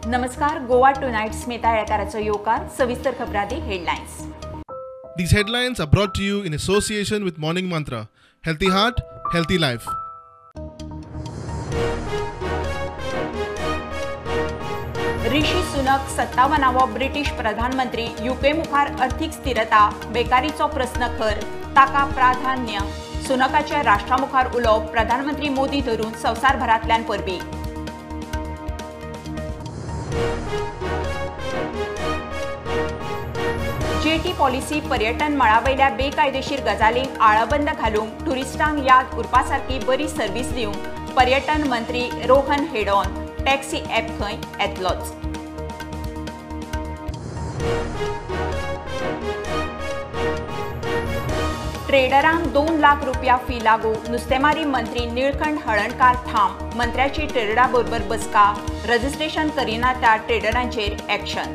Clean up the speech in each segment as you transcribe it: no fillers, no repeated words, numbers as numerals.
नमस्कार. गोवा टुनाइट स्मिता येळकाराचो येवकार. सविस्तर खबरांदी headlines. These headlines are brought to you in association with Morning Mantra. Healthy heart, healthy life. Rishi Sunak 57वो British प्रधानमंत्री. UK मुखार आर्थीक स्थिरता, बेकारीचो प्रस्न खर, ताका प्राधान्य. सुनकाचे राष्ट्रामुखार उलोवप प्रधानमंत्री मोदी धरून संवसारभरांतल्यान परबी. जेटी पॉलिसी पर्यटन मळावयल्या बेकायदेशीर गजालींक आळाबंद घालूंक टुरिस्टांक याद उरपासारकी बरी सर्व्हिस दिवंक पर्यटन मंत्री रोहन हेडॉन टॅक्सी ॲप थंय येतलोच. ट्रेडरांक 2 लाख रुपया फी लागू. नुस्तेमारी मंत्री निळकंठ हळणकार ठाम. मंत्र्याची ट्रेडरा बरोबर बसका. रजिस्ट्रेशन करिना त्या ट्रेडरांचेर ॲक्शन.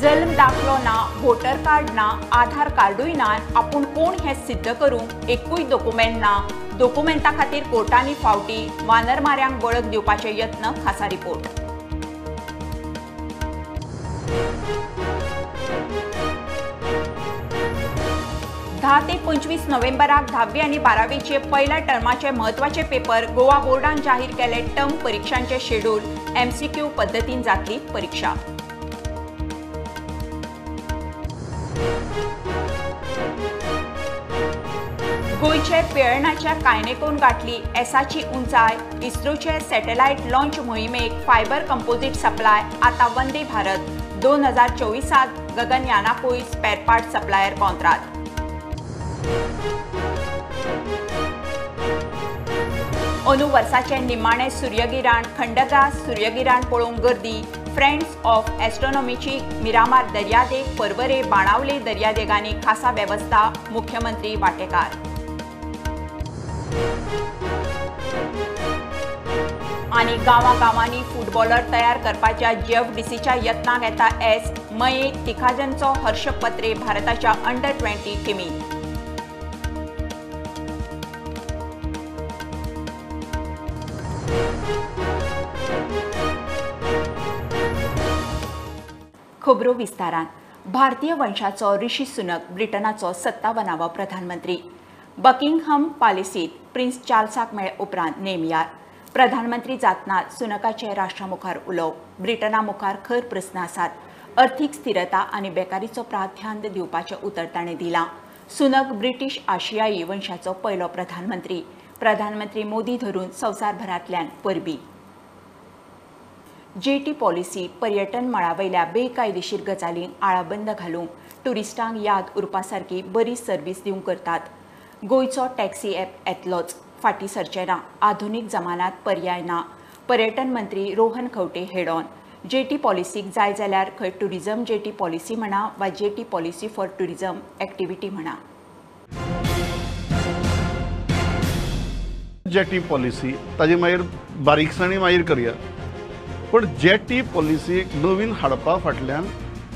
जल्म दाखलो ना, वोटर कार्ड ना, आधार कार्डूय ना, आपूण कोण हें सिद्ध करूंक एकूय डॉक्युमेंट ना. डॉक्युमेंटा खातीर कोर्टांनी फावटी. वानरमाऱ्यांक वळख दिवपाचे यत्न. खासा रिपोर्ट. धा ते 25 नोव्हेंबराक 10वी आनी 12वीचे पहिल्या टर्माचे म्हत्वाचे पेपर. गोवा बोर्डान जाहीर केले टर्म परीक्षांचे शेड्यूल. MCQ पद्दतीन जातली परीक्षा. गोयचे पेळणाच्या कायनेकोन गाठली एसाची उंचाय. इस्रोचे सॅटेलायट लॉन्च मोहिमेक फायबर कंपोजिट सप्लाय. आता वंदे भारत 2024 गगनयानाकूय स्पेअर पार्ट सप्लायर कॉन्ट्रॅक्ट. अंदू वर्साचे निमाणे सूर्यगिराण. खंडग्रास सूर्यगिराण पळोवंक गर्दी. फ्रेंड्स ऑफ एस्ट्रोनॉमीची मिरामार दर्यादेग, पर्वरे, बाणावले दर्यादेगांनी खासा वेवस्था. मुख्यमंत्री वांटेकार. आणि गांवांनी फुटबॉलर तयार करपाच्या JFDCच्या यत्नाक येता एस. मये तिखाजनचो हर्ष पत्रे भारताच्या अंडर-20 टिमीत. खबरो विस्तारान. भारतीय वंशाचो ऋषी सुनक ब्रिटनाचो 57वो प्रधानमंत्री. बकिंगहम पॅलेसीत प्रिन्स चार्ल्साक मेळ उपरांत नेमयार. प्रधानमंत्री जातना सुनकाचे राष्ट्रामुखार उलोवप. ब्रिटना मुखार खर प्रस्न आसात. अर्थीक स्थिरता आनी बेकारीचो प्राधान्य दिवपाचें उतर ताणें दिलां. सुनक ब्रिटीश आशियाई वंशाचो पयलो प्रधानमंत्री. प्रधानमंत्री मोदी धरून संवसारभरांतल्यान परबी. जेटी पॉलिसी पर्यटन मळावयल्या बेकायदेशीर गजालींक आळाबंद घालूंक टुरिस्टांक याद उरपासारकी बरी सर्व्हिस दिवंक करतात. गोंयचो टॅक्सी ॲप येतलोच. फाटीं सरचें ना. आधुनीक जमान्यांत पर्याय ना. पर्यटन मंत्री रोहन खंवटे हेडॉन. जेटी पॉलिसीक जाय जाल्यार खंय टुरिझम जेटी पॉलिसी म्हणा वा jetty policy for tourism activity म्हणा. जेटी पॉलिसी ताजी मागीर बारीकसाणी मागीर करया. पण जेटी पॉलिसीक नवीन हाडपा फाटल्यान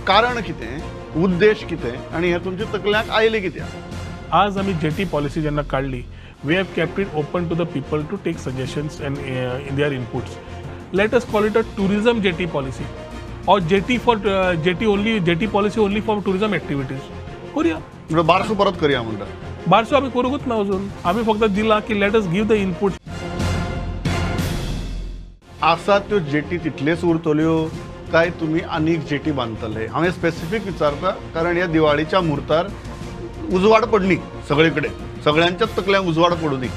कारण कितें, उद्देश कितें आनी हें तुमच्या तकल्यांक आयलें कित्याक? आज आमी जेटी पॉलिसी जेन्ना काडली, we have kept it open to the people to take suggestions and in their inputs. Let us call it a tourism JT policy or JT policy only for tourism activities. करूया. म्हणजे बारसो परत करया म्हणटा. बारसो आमी करूंकूच ना अजून. आमी फक्त दिला की let us give the input. आसा त्यो जेटी तितलेच उरतल्यो काय तुम्ही अनेक जेटी बांदतले? हांवें स्पेसिफीक विचारता कारण ह्या दिवाळीच्या मुहूर्तार उजवाड पडली सगळीकडे. सगळ्यांच्याच तकल्यांक उजवाड पडू दी.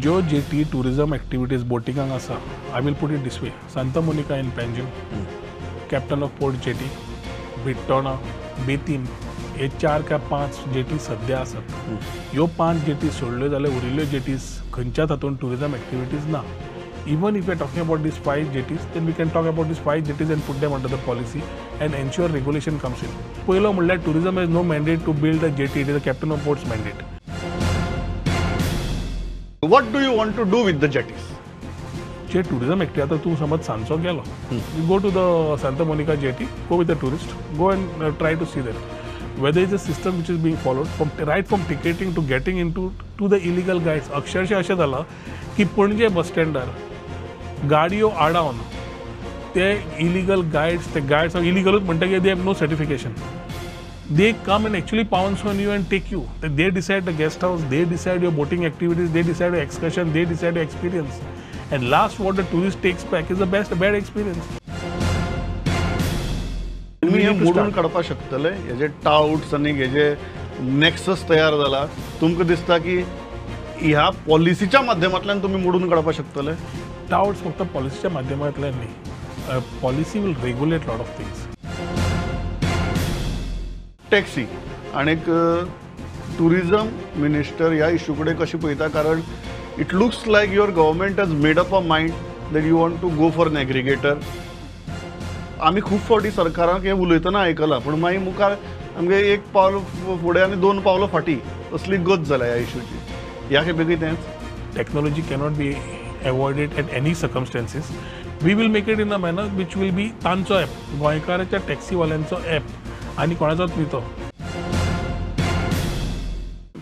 ज्यो जेटी टुरिझम एक्टिविटीज बोटिंगाक आसा, I will put it this way. Santa Monica in Panjim, captain of port jetty, Britona, Betim, हे 4 काय 5 जेटी सध्या आसात. ह्यो 5 जेटी सोडल्यो जाल्यार उरिल्ल्यो जेटीज खंयच्याच हातूंत टुरिझम एक्टिविटीज ना. Even if we are talking about these 5 jetties, then we can talk about these 5 jetties and put them under the policy and ensure regulation comes in. पहिलो म्हणल्यार tourism has no mandate to build a jetty. It is the captain of port's mandate. What do you want to do with the jetties? जे tourism activity आता तू समज सांचो गेलो, you go to the Santa Monica jetty, go with the tourist, go and try to see that. whether it's a system which is being followed right from ticketing to getting into to the illegal guides. अक्षरशः अशें जालां की पणजे बस स्टँडार गाडयो आडावन ते illegal guides are इलिगलूच म्हणटकीर they have no certification. They come and actually pounce on you and take you. They decide the guest house, they decide your boating activities, they decide your excursion, they decide your experience. And last, what the tourist takes back is the bad experience. तुम्ही हे मोडून काडपाक शकतले. हेजे touts आनी हेजे nexus तयार जाला. तुमकां दिसता की ह्या पॉलिसीच्या माध्यमांतल्यान तुम्ही मोडून काडपाक शकतले? टाउट्स फक्त पॉलिसीच्या माध्यमांतल्यान न्ही. Policy will regulate lot of things. Taxi आणि टुरिझम मिनिस्टर ह्या इश्यूकडे कशी पळयता? कारण it looks like your government has made up a mind that you want to go for an aggregator. आमी खूब फावटी सरकाराक हें उलयतना आयकलां, पूण मागीर मुखार आमगे एक पावल फुडें आनी 2 पावलां फाटी असली गत जाल्या ह्या इश्यूची. ह्या खेपे कितेंच technology cannot be avoided at any circumstances. We will make it in a manner which will be तांचो ॲप, गोंयकाराच्या टॅक्सीवाल्यांचो ॲप आनी कोणाचोच न्ही तो.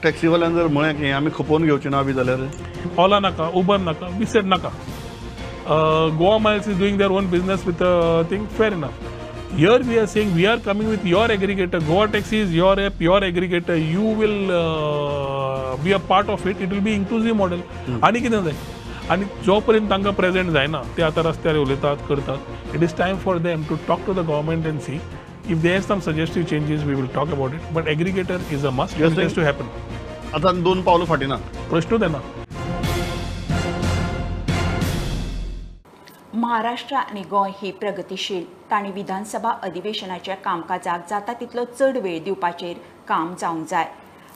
टॅक्सीवाल्यान जर म्हळें की आमी खपोवन घेवचे ना बी जाल्यार ओला नाका, उबर नाका, बिसेट नाका. Goa Miles is doing their own business with a thing, fair enough. Here we are saying we are coming with your aggregator. Goa Taxi is your app, your aggregator. You will be a part of it. It will be inclusive model. आणि कितें जाय? आणि जोपर्यंत तांकां present जायना ते आतां रस्त्यार उलयतात करतात. It is time for them to talk to the government and see if there are some suggestive changes. We will talk about it. But aggregator is a must. It has to happen. आता 2 पावलं फाटी ना. प्रश्नच येना. महाराष्ट्र आणि गोंय ही प्रगतीशील. तांणी विधानसभा अधिवेशनाच्या कामकाजाक जाता तितलो चड वेळ दिवपाचेर काम जावंक जाय.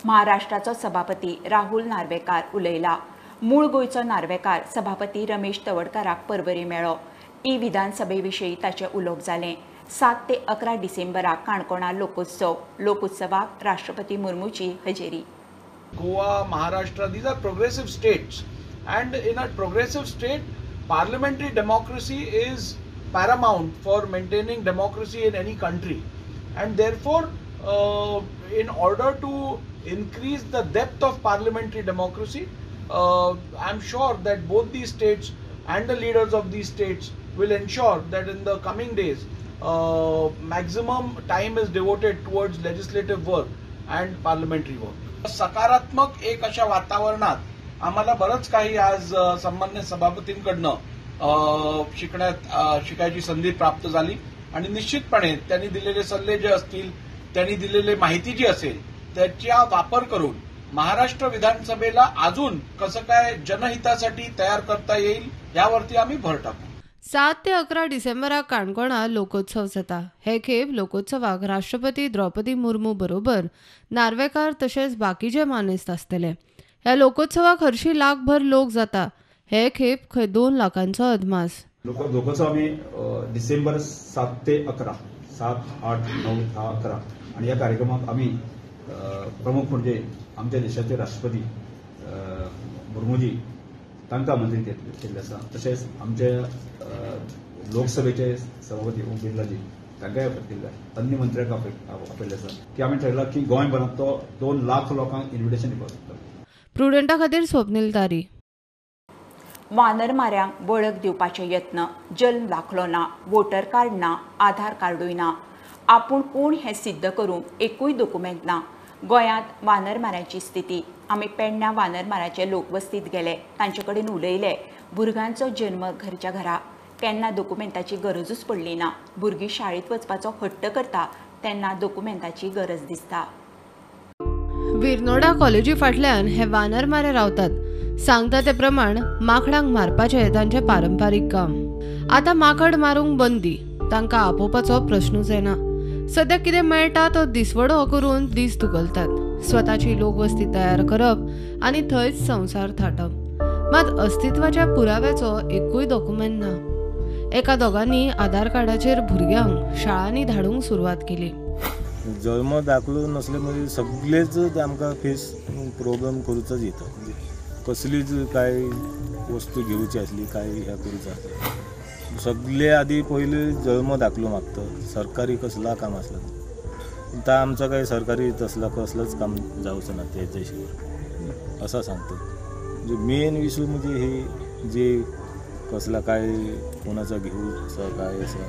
महाराष्ट्राचो सभापती राहुल नार्वेकार उलयला. मूळ गोंयचो नार्वेकार सभापती रमेश तवडकाराक परवरी मेळ्ळो. ई विधानसभे विशीं ताचें उलोवप जालें. 7 ते 11 डिसेंबराक काणकोणां लोकोत्सव. लोकोत्सवाक राष्ट्रपती मुर्मूची हजेरी. Goa, Maharashtra, these are progressive states, and in a progressive state, parliamentary democracy is paramount for maintaining democracy in any country, and therefore in order to increase the depth of parliamentary democracy, I'm sure that both these states and the leaders of these states will ensure that in the coming days maximum time is devoted towards legislative work and parliamentary work. सकारात्मक एक अशा वातावरणात आम्हाला बरंच काही आज सन्मान्य सभापतींकडनं शिकायची संधी प्राप्त झाली. आणि निश्चितपणे त्यांनी दिलेले सल्ले जे असतील, त्यांनी दिलेली माहिती जी असेल त्याचा वापर करून महाराष्ट्र विधानसभेला अजून कसं काय जनहितासाठी तयार करता येईल यावरती आम्ही भर टाकू. 7 ते 11 डिसेंबराक काणकोणा लोकोत्सव जाता. हे खेप लोकोत्सवाक राष्ट्रपती द्रौपदी मुर्मू बरोबर नार्वेकार तशेंच बाकीचे मानेस्त आसतले. ह्या लोकोत्सवाक हरशीं लाखभर लोक जाता. हे खेप खंय 2 लाखांचो अदमास. लोकोत्सव आम्ही डिसेंबर 7 ते 11, 7, 8, 9, 10, 11 आणि या कार्यक्रमात आम्ही प्रमुख म्हणजे आमच्या देशाचे राष्ट्रपती मुर्मूजी तांकां आमंत्रीत केल्ले आसा. तशेंच आमचे लोकसभेचे सभापती ओम बिर्लाजी तांकांय आपयल्ले, अन्य मंत्र्यांक आपयल्ले आसा की आमी ठरयलां की गोंयभरांत तो 2 लाख लोकांक इन्विटेशन दिवपाक शकता. प्रुडंटा खातीर स्वप्नील तारी. वानरमाऱ्यांक वळख दिवपाचे यत्न. जल्म दाखलो ना, वोटर कार्ड ना, आधार कार्डूय ना. आपूण कोण हें सिद्ध करूंक एकूय डॉक्युमेंट ना. गोंयांत वानरमाऱ्यांची स्थिती. आमी पेडण्या वानरमाऱ्याचे लोकवस्तीत गेले, तांचे कडेन उलयले. भुरग्यांचो जल्म घरच्या घरा. केन्ना डॉक्युमेंटाची गरजूच पडली ना. भुरगीं शाळेंत वचपाचो हट्ट करता तेन्ना डॉक्युमेंटाची गरज दिसता. विर्नोडा कॉलेजी फाटल्यान हे वानरमारे रावतात. सांगता ते प्रमाण माकडांक मारपाचे तांचे पारंपारीक काम. आतां माकड मारूंक बंदी. तांकां आपोवपाचो प्रश्नूच येना. सद्या कितें मेळटा तो दिसवडो करून दीस धुकलतात. स्वताची लोकवस्ती तयार करप आनी थंयच संवसार थाटप. मात अस्तित्वाच्या पुराव्याचो एकूय डॉक्युमेंट ना. एका दोगांनी आधार कार्डाचेर भुरग्यांक शाळांनी धाडूंक सुरवात केली. जल्म दाखलो नसले म्हणजे सगळेच आमकां फेस प्रॉब्लेम करूचच येता. कसलीच काय वस्तू घेवची आसली, काय ह्या करूच आसली, सगळे आदी पयले जल्म दाखलो मागता. सरकारी कसला काम आसला आता आमचं काही सरकारी कसलंच काम जावचं ना त्याच्याशिवाय असं सांगतो. म्हणजे मेन विषय म्हणजे हे जे कसला काय कोणाचा घेऊचा काय असं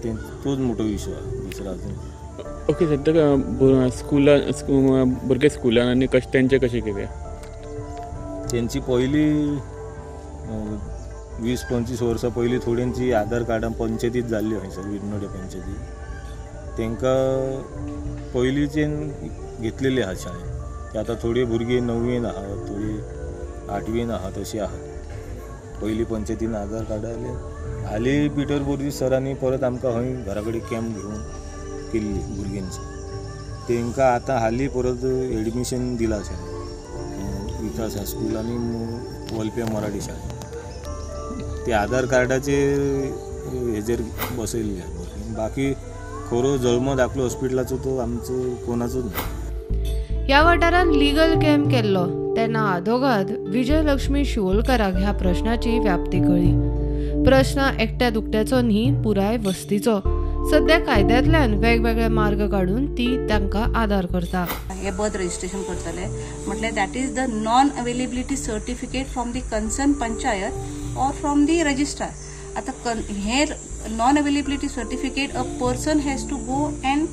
ते तोच मोठा विषय आहे. दुसरा अजून ओके सध्या भुरगे स्कुलान आनी तेंचे कशें कितें त्यांची पहिली 20-25 वर्सां पयलीं थोड्यांची आधार कार्डां पंचायतीत जाल्ली हयसर विर्नोड्या पंचायतीत तांकां पयलींच्यान घेतलेली आहा शाळेन. ते आतां थोडी भुरगीं 9वीन आहात, थोडी 8वीन आहात, अशी आहात. पयलीं पंचायतीन आधार कार्डां आयले. हालीं पिटर बोर्जीस सरांनी परत आमकां हय घरा कडेन कॅम्प घेवन केल्ली भुरग्यांची. तांकां आतां हालीं परत एडमिशन दिलां शाळेन विकास हायस्कूल आनी वलपे मराठी शाळेन. ते आधार कार्डाचेर हेजेर बसयल्ले. बाकी खरो जल्म दाखलो हॉस्पिटलाचो तो आमचो कोणाचोच ना. ह्या वाठारांत लिगल कॅम्प केल्लो तेन्ना आदोगाद विजयलक्ष्मी शिवोलकराक ह्या प्रश्नाची व्याप्ती कळ्ळी. प्रश्न एकट्या दुकट्याचो न्ही, पुराय वस्तीचो. सध्या कायद्यांतल्यान वेगवेगळे मार्ग काढून ती तांकां आदार करता. हे बर्थ रजिस्ट्रेशन करतले म्हटल्यार that is the non availability certificate from the concern panchayat or from the registrar. आता हे non availability certificate a person has to go and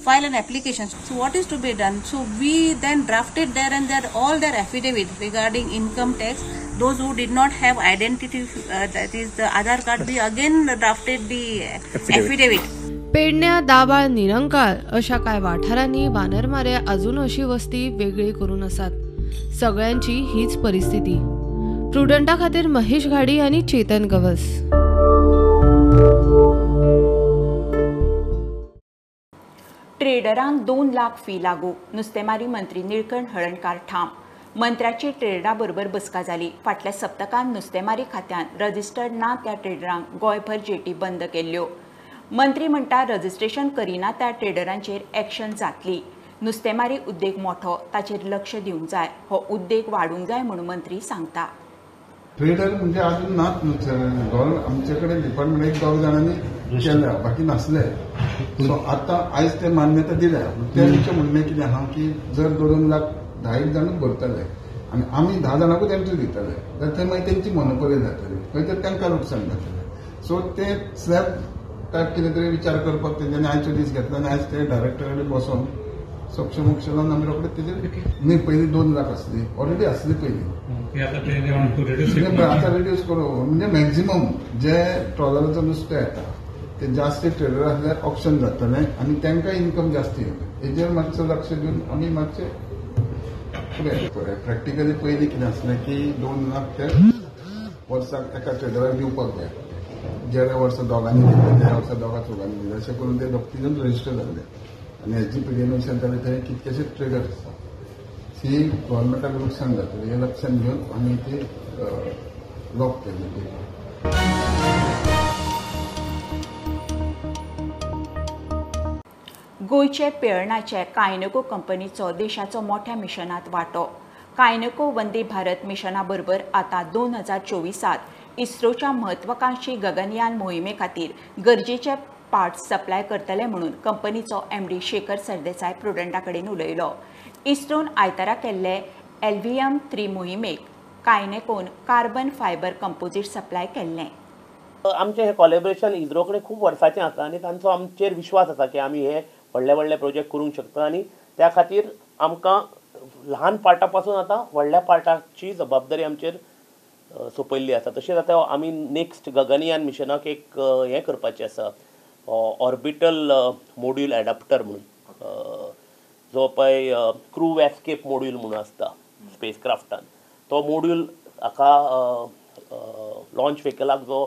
file an application. So what is to be done? So we then drafted there and there all their affidavit regarding income tax. Those who did not have identity, that is the Aadhaar card, we again drafted the affidavit. पेडण्या, दाबाळ, निरंकाळ अशा काय वाठारांनी वानरमारे अजून अशी वस्ती वेगळी करून आसात. सगळ्यांची हीच परिस्थिती. प्रुडंटा खातीर महेश घाडी आणि चेतन गवस. ट्रेडरांक 2 लाख फी लागू. नुस्तेमारी मंत्री निळकंठ हळर्णकार ठाम. मंत्र्याची ट्रेडरां बरोबर बसका जाली. फाटल्या सप्तकांत नुस्तेमारी खात्यान रजिस्टर्ड ना त्या ट्रेडरांक गोंयभर जेटी बंद केल्ल्यो. मंत्री म्हणटा रजिस्ट्रेशन करिना त्या ट्रेडरांचेर एक्शन जातली. नुस्तेमारी उद्देग मोठो, ताचेर लक्ष दिवंक जाय. हो उद्देग वाडूंक जाय म्हणून मंत्री सांगता. ट्रेडर म्हणजे अजून नाच आमचे कडेन डिपार्टमेंट 1-2 जाणांनी केल्या, बाकी नासले. सो आता आयज ते मान्यता दिल्या. त्यांचे म्हणणें कितें आहा की जर 2 लाख 10 जाणूच भरतले आनी आमी 10 जाणांकूच एंट्री दितले जाल्यार थंय मागीर तेंची मोनोपोली जातली, खंय तर तांकां लुकसाण जातलें. सो ते स्लॅब टायप कितें तरी विचार करपाक तेंच्यांनी आयचो दीस घेतला आनी आयज ते डायरेक्टर कडेन बसोन सक्षमोक्ष लावन आमी रोखडेच तेजेर न्ही पयलीं 2 लाख आसली, ऑलरेडी आसली पयलीं. आता रिड्यूस करू म्हणजे मॅक्झिमम जे ट्रॉलराचो नुस्तें येता ते जास्त ट्रेडर आसल्यार ऑप्शन जातले आनी तांकां इन्कम जास्त येतले. हेजेर मातसो लक्ष दिवन आमी मातशें फुडें प्रॅक्टिकली पयलीं कितें आसलें की 2 लाख ते वर्साक एका ट्रेडराक दिवपाक जाय. जे वर्सा दोगांनी दिले त्या वर्सा दोगा चौगांनी दिले अशें करून ते 2-3 रजिस्टर जाल्ले. आनी एसजीपीडीएन जाले थंय कितकेशे ट्रेडर आसा. ही गव्हर्मेंटाक लुकसाण जातलें हें लक्षांत घेवन आमी ती लॉक केली. गोंयचे पेळणाचे कायनेको कंपनीचो देशाचो मोठ्या मिशनांत वांटो. कायनेको वंदे भारत मिशना बरोबर आतां 2024 इस्रोच्या म्हत्वाकांक्षी गगनयान मोहिमे खातीर गरजेचे पार्ट्स सप्लाय करतले म्हणून कंपनीचो MD शेखर सरदेसाय प्रुडंटा कडेन उलयलो. इस्रोन आयतारा केल्ले LVM-3 मोहिमेक कायनेकोन कार्बन फायबर कंपोजीट सप्लाय केल्लें. आमचें हें कोलॅबोरेशन इस्रो कडेन खूब वर्सांचें आसा आनी तांचो आमचेर विश्वास आसा की आमी हे व्हडले प्रोजेक्ट करूंक शकता आनी त्या खातीर आमकां ल्हान पार्टा पासून आतां व्हडल्या पार्टाची जबाबदारी आमचेर सोंपयल्ली आसा. तशेंच आतां आमी नेक्स्ट गगनयान मिशनाक एक हें करपाचें आसा, ऑर्बिटल मोड्यूल एडाप्टर म्हणून, जो पळय क्रू एस्केप मोड्यूल म्हणून आसता स्पेसक्राफ्टान, तो मोड्यूल हाका लॉन्च व्हेकलाक जो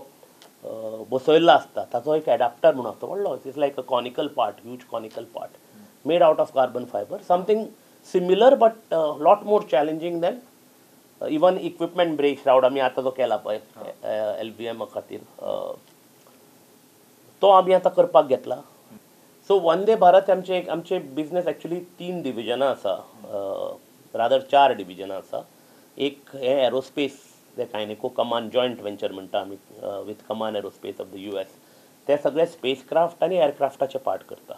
बसयल्लो आसता ताचो एक एडाप्टर म्हणून आसता व्हडलो. It's like a conical part, huge conical part made out of carbon fibre, something similar but lot more challenging than even equipment break shroud आमी आतां जो केला पळय LVM खातीर, तो आमी आतां करपाक घेतला. सो वंदे भारत आमचे बिझनेस एक्चुअली 3 डिविजनां आसा, रादर 4 डिविजनां आसा. एक हे एरोस्पेस, जे कायनेको कमान जॉयंट वेंचर म्हणटा आमी विथ कमान एरोस्पेस ऑफ द US, ते सगळे स्पेस क्राफ्ट आनी एअरक्राफ्टाचे पार्ट करता.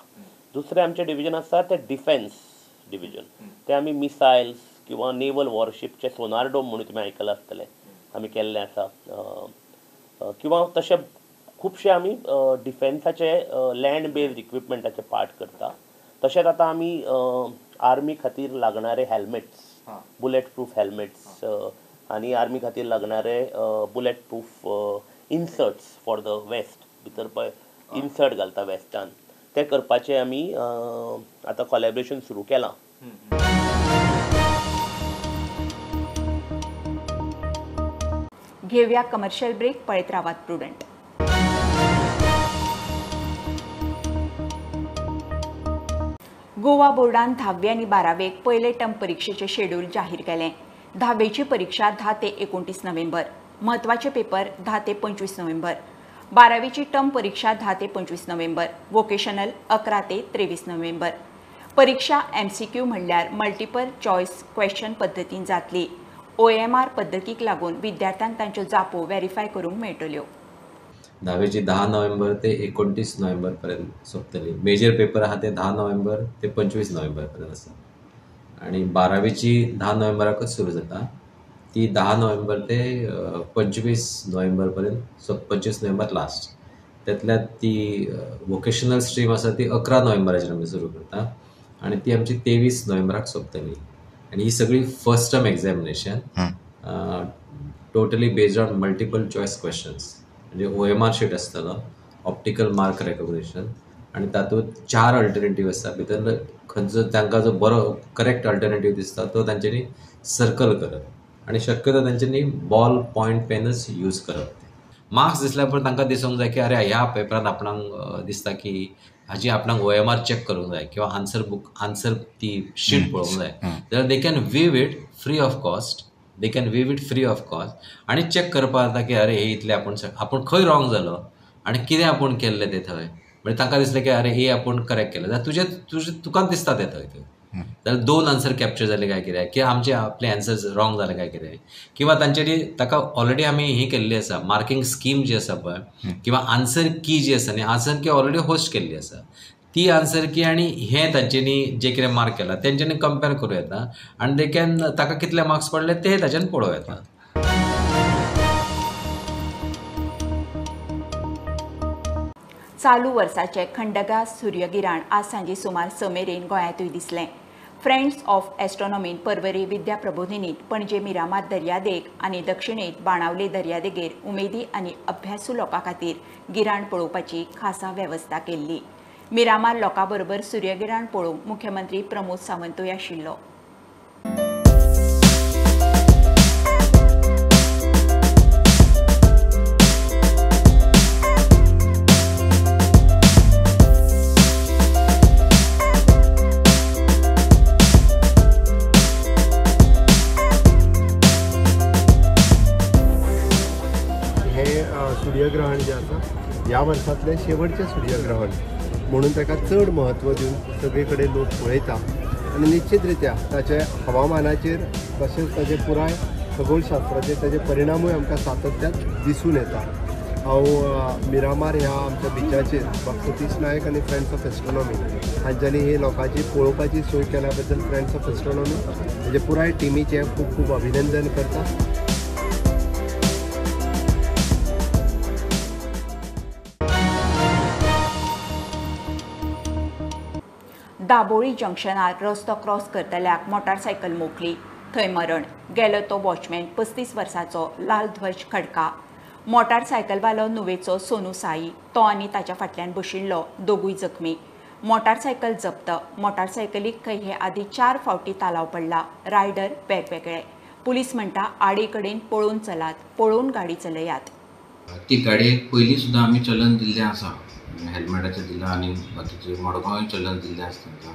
दुसरें आमचें डिविजन आसा तें डिफेन्स डिविजन. ते आमी मिसायल्स किंवा नेवल वॉरशिपचे सोनार डोम म्हणून तुमी आयकलां आसतलें आमी केल्लें आसा, किंवा तशे खुबशे आमी डिफेन्साचे लँड बेस्ड इक्विपमेंटाचे पार्ट करता. तशेंच आतां आमी आर्मी खातीर लागणारे हेल्मेट्स, बुलेट प्रूफ हेल्मेट्स आनी आर्मी खातीर लागणारे bullet proof inserts for the vest, भितर पळय इन्सर्ट घालता वेस्टान, ते करपाचें आमी आतां कोलॅबरेशन सुरू केलां. घेऊया कमर्शियल ब्रेक, पळयत रावात प्रुडंट. गोवा बोर्डान 10वी आनी 12वेक पयले टर्म परीक्षेचे शेड्यूल जाहीर केलें. 10वीची परीक्षा 10 ते 29 नोव्हेंबर, म्हत्वाचे पेपर 10 ते 25 नोव्हेंबर. 12वीची टर्म परीक्षा 10 ते 25 नोव्हेंबर, वोकेशनल 11 ते 23 नोव्हेंबर. परीक्षा MCQ म्हणल्यार मल्टिपल चॉयस क्वेश्चन पद्दतीन जातली. OMR पद्दतीक लागून विद्यार्थ्यांक तांच्यो जापो व्हेरीफाय करूंक मेळटल्यो. 10वीची 10 नोव्हेंबर ते 29 नोव्हेंबर पर्यंत सोंपतली. मेजर पेपर आहा ते 10 नोव्हेंबर ते 25 नोव्हेंबर पर्यंत आसा. आणि 12वीची 10 नोव्हेंबराकच सुरू जाता, ती 10 नोव्हेंबर ते 25 नोव्हेंबर पर्यंत, 25 नोव्हेंबर लास्ट. त्यातल्यात ती वोकेशनल स्ट्रीम आसा ती 11 नोव्हेंबराचेर आमी सुरू करता आणि ती आमची 23 नोव्हेंबराक सोंपतली. आणि ही सगळी first term examination totally based on multiple choice questions, म्हणजे OMR शीट आसतलो, ऑप्टिकल मार्क रेकॉग्निशन, आणि तातूंत 4 अल्टरनेटिव्ह आसा. भितर खंयचो तांकां जो बरो करेक्ट अल्टरनेटिव्ह दिसता तो तांच्यांनी सर्कल करप आणि शक्यतो तांच्यांनी बॉल पॉयंट पेनच यूज करप. मार्क्स दिसल्या उपरांत तांकां दिसूंक जाय की अरे ह्या पेपरान आपणाक दिसता की हाजी आपणाक OMR चॅक करूंक जाय किंवा आन्सर ती शीट पळोवंक जाय, जाल्यार they can view it free of cost आणि चॅक करपाक जाता की अरे हे इतले आपूण खंय रॉंग जालो आणि कितें आपूण केल्लें तें थंय. म्हणजे तांकां दिसलें की अरे हे आपूण करेक्ट केलें, जाल्यार तुकां दिसता तें थंय जाल्यार 2 आन्सर कॅप्चर जाले काय कितें, किंवा आपले आन्सर्स रॉंग जाले काय कितें, किंवा तांच्यांनी ताका ऑलरेडी आमी ही केल्ली आसा मार्किंग स्कीम जी आसा पळय, किंवा आन्सर की जी आसा न्ही, आन्सर की ऑलरेडी होस्ट केल्ली आसा, ती आन्सर की आणि हे तांच्यांनी जे कितें मार्क केला तेंच्यांनी कंपेर करूं येता आनी दे कॅन ताका कितले मार्क्स पडले ते ताच्यान पळोवं येता. चालू वर्साचे खंडग्रास सूर्यगिराण आज सांजे सुमार 6 मेरेन गोंयांतूय दिसलें. फ्रेंड्स ऑफ एस्ट्रॉनॉमीन पर्वरी विद्या प्रबोधिनीत पणजे मिरामार दर्यादेग आनी दक्षिणेत बाणावले दर्यादेगेर उमेदी आनी अभ्यासू लोकां खातीर गिराण पळोवपाची खासा वेवस्था केल्ली. मिरामार लोकां बरोबर सूर्यगिराण पळोवंक मुख्यमंत्री प्रमोद सावंतूय आशिल्लो. सूर्यग्रहण जे आसा ह्या वर्सांतलें शेवटचें सूर्यग्रहण म्हणून ताका चड म्हत्व दिवन सगळे कडेन लोक पळयता आनी निश्चित रित्या ताचे हवामानाचेर तशेंच ताचे पुराय खगोलशास्त्राचेर ताचे परिणामूय आमकां सातत्यान दिसून येता. हांव मिरामार ह्या आमच्या बिचाचेर डॉ सतीश नायक आनी फ्रेंड्स ऑफ एस्ट्रॉनॉमी हांच्यांनी ही लोकांची पळोवपाची सोय केल्या बद्दल फ्रेंड्स ऑफ एस्ट्रॉनॉमी हाजे पुराय टिमीचें खूब खूब अभिनंदन करता. दाबोळी जंक्शनार रस्तो क्रॉस करतल्याक मोटारसायकल मोखली, थंय मरण. गेलो तो वॉचमॅन 35 वर्सांचो लाल ध्वज खडका. मोटारसायकलवालो नुवेचो सोनू साई, तो आनी ताच्या फाटल्यान बशिल्लो दोगूय जखमी. मोटारसायकल जप्त. मोटारसायकलीक खंय हे आदी 4 फावटी तालाव पडला. रायडर वेगवेगळे. पुलीस म्हणटा आडे कडेन पळोवन चलात, पळोवन गाडी चलयात. ती गाडयेक पयलीं सुद्दां आमी चलन दिल्लें आसा, हेल्मेटाचें दिलां आनी बाकीचें मडगांवय चलन दिल्लें आसा तांकां,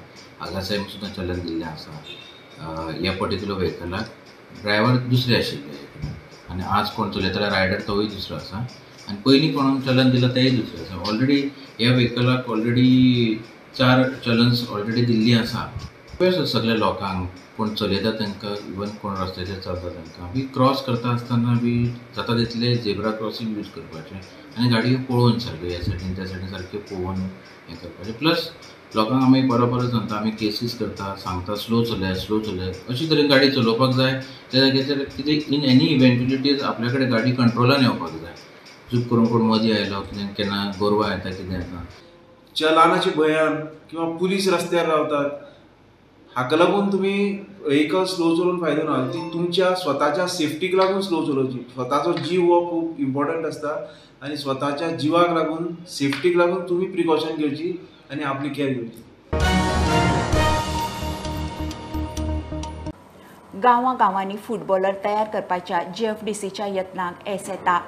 आगासायम सुद्दां चलन दिल्लें आसा. ह्या पर्टिक्युलर व्हेकलाक ड्रायव्हर दुसरे आशिल्ले आनी आज कोण चलयतालो रायडर तोय दुसरो आसा आनी पयलीं कोणाक चलन दिलां तेय दुसरें आसा. ऑलरेडी ह्या व्हेकलाक ऑलरेडी 4 चलन्स ऑलरेडी दिल्लीं आसा. सगळ्या लोकांक कोण चलयता तांकां, इवन कोण रस्त्याचेर चलता तांकां बी क्रॉस करता आसतना बी जाता तितले झेब्रा क्रॉसींग यूज करपाचें आनी गाडयो पळोवन सारक्यो ह्या सायडीन त्या सायडीन सारक्यो पळोवन हें करपाचें. प्लस लोकांक आमी परत सांगता आमी केसीस करता सांगता स्लो चलय अशे तरेन गाडी चलोवपाक जाय. त्या जाग्याचेर कितें इन एनी इव्हेंच्युलिटीज आपल्या कडेन गाडी कंट्रोलान येवपाक जाय. चूक करून कोण मदीं आयलो कितें केन्ना गोरवां येता कितें येता चलानाच्या भंयान किंवा पुलीस रस्त्यार रावतात हाका लागून तुमी व्हेकल स्लो चलोवन फायदो ना. ती तुमच्या स्वताच्या सेफ्टीक लागून स्लो चलोवची. स्वताचो जीव हो खूब इम्पॉर्टंट आसता आनी स्वताच्या जिवाक लागून सेफ्टीक लागून तुमी प्रिकॉशन घेवची आनी आपली कॅर घेवची. गांवांनी फुटबॉलर तयार करपाच्या GFDCच्या यत्नाक येस येता.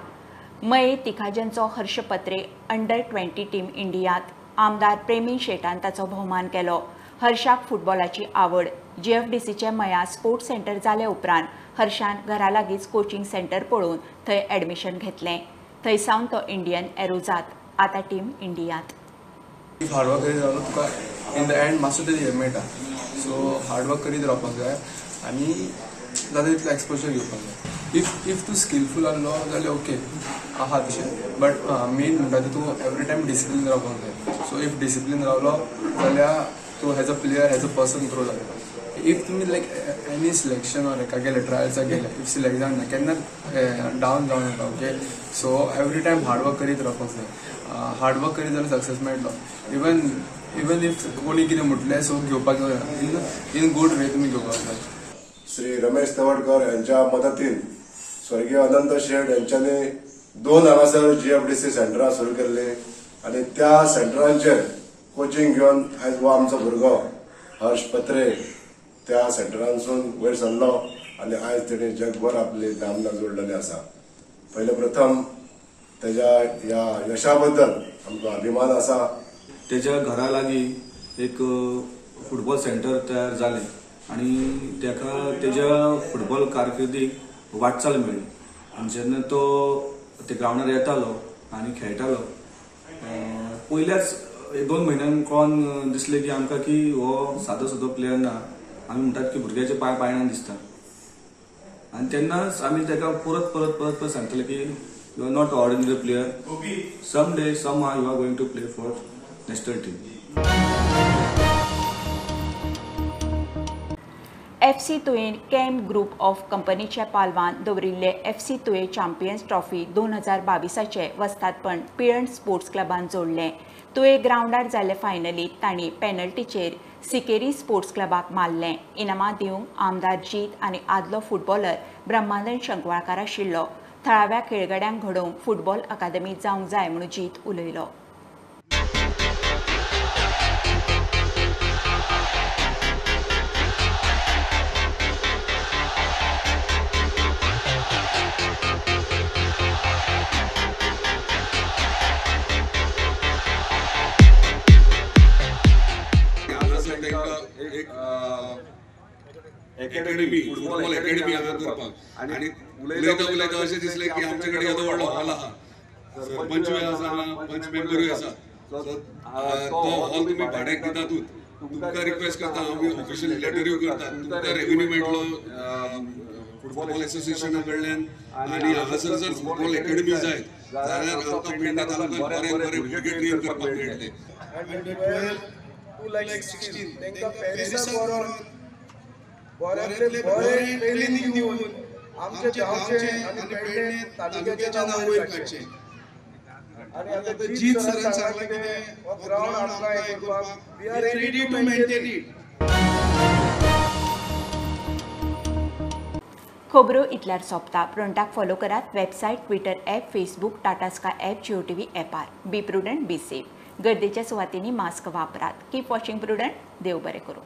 मये तिखाजनचो हर्ष पत्रे अंडर-20 टीम इंडियांत आमदार प्रेमी शेटान ताचो भोवमान केलो. हर्षाक फुटबॉलाची आवड. GFDCचे मया स्पोर्ट्स सेंटर जाले उपरांत हर्षान घरा लागींच कोचिंग सेंटर पळोवन थंय एडमिशन घेतलें. थंयसावन तो इंडियन एरोजात आतां टीम इंडियांत. हार्डवर्क करीत रावलो तुका इन द एंड मातसो तरी हे मेळटा. सो हार्डवर्क करीत रावपाक जाय आनी जाता तितलो एक्सपोजर घेवपाक जाय. इफ तूं स्किलफूल आहलो जाल्यार ओके आहा तशें बट मेन म्हणटा ती तूं एवरी टायम डिसिप्लीन रावपाक जाय. सो इफ डिसिप्लीन रावलो जाल्यार तूं as a player as a person grow जाता. इफ तुमी लायक एनी सिलेक्शन ऑर एका गेले ट्रायल्साक गेले इफ सिलेक्ट जावना केन्ना डावन जावं नाका. Okay so every time hard work करीत रावपाक जाय. हार्डवर्क करीत जाल्यार सक्सेस मेळटलो. इवन इफ कोणी कितें म्हटलें सो घेवपाक जाय इन गूड वे तुमी घेवपाक जाय. श्री रमेश तवडकर यांच्या मदतीन स्वर्गीय अनंत शेठ यांच्यानी 2 हांगासर GFDC सेंटरां सुरू केल्ली आनी त्या सेंटरांचेर कोचिंग घेवन आयज हो आमचो भुरगो हर्ष पत्रे त्या सेंटरांसून वयर सरलो आनी आयज तेणी जगभर आपली नामना जोडलेली आसा. पहिले प्रथम तेज्या ह्या यशा बद्दल आमकां अभिमान आसा. तेज्या घरा लागीं एक फुटबॉल सेंटर तयार जालें आनी तेका तेज्या फुटबॉल कारकिर्दीक वाटचाल मेळ्ळी. आनी जेन्ना तो ते ग्रावंडार येतालो आनी खेळटालो पयल्याच 2 म्हयन्यान कळोन दिसलें की आमकां की हो सादो सुद्दां प्लेयर ना. आमी म्हणटात की भुरग्याचे पांय पायणान दिसता आनी तेन्नाच आमी तेका परत सांगतले की you are not ordinary player. Some day somehow you are going to play for national team. FC तुयेन कॅम्प ग्रुप ऑफ कंपनीचे पालवान दवरिल्ले FC तुये चॅम्पियन्स ट्रॉफी 2022चे वस्तादपण पिळण स्पोर्ट्स क्लबान जोडलें. तुये ग्रावंडार जाल्ले फायनलींत तांणी पेनल्टीचेर सिकेरी स्पोर्ट्स क्लबाक मारलें. इनामां दिवंक आमदार जीत आनी आदलो फुटबॉलर ब्रह्मानंद शंकवाळकार आशिल्लो. थळाव्या खेळगड्यांक घडोवंक फुटबॉल अकादमी जावंक जाय म्हणून जीत उलयलो. अकॅडमी फुटबॉल अकॅडमी हांगा करपाक आनी उलयता अशें दिसलें की आमचे कडेन येदो व्हडलो हॉल आहा. सरपंचूय आसा पंच मेंबरूय आसा. तो हॉल तुमी भाड्याक दितातूच. तुमकां रिक्वेस्ट करता आमी ऑफिशियल लेटरूय करता. तुमकां रेव्हेन्यू मेळटलो फुटबॉल एसोसिएशना कडल्यान आनी हांगासर जर फुटबॉल अकॅडमी जाय जाल्यार आमकां पेडणे तालुक्यांत बरे भुरगे ट्रेन करपाक मेळटले. 2016 तांकां पॅरिसाक व्हरोन बऱ्यांतले बरें ट्रेनिंग दिवन आमचे गांवचे आनी पेडणे तालुक्याचें नांव वयर काडचें. आनी आतां जीत सरान सांगलें कितें हो ग्रावंड आमकां हें करपाक we are ready to maintain it. खबरो इतल्यार सोंपता. प्रोंटाक फॉलो करात. Website, Twitter app, Facebook, Tata Sky app, Jio TV ॲपार. Be prudent, be safe. गर्देच्या सुवातींनी मास्क वापरात. Keep watching prudent. देव बरें करूं.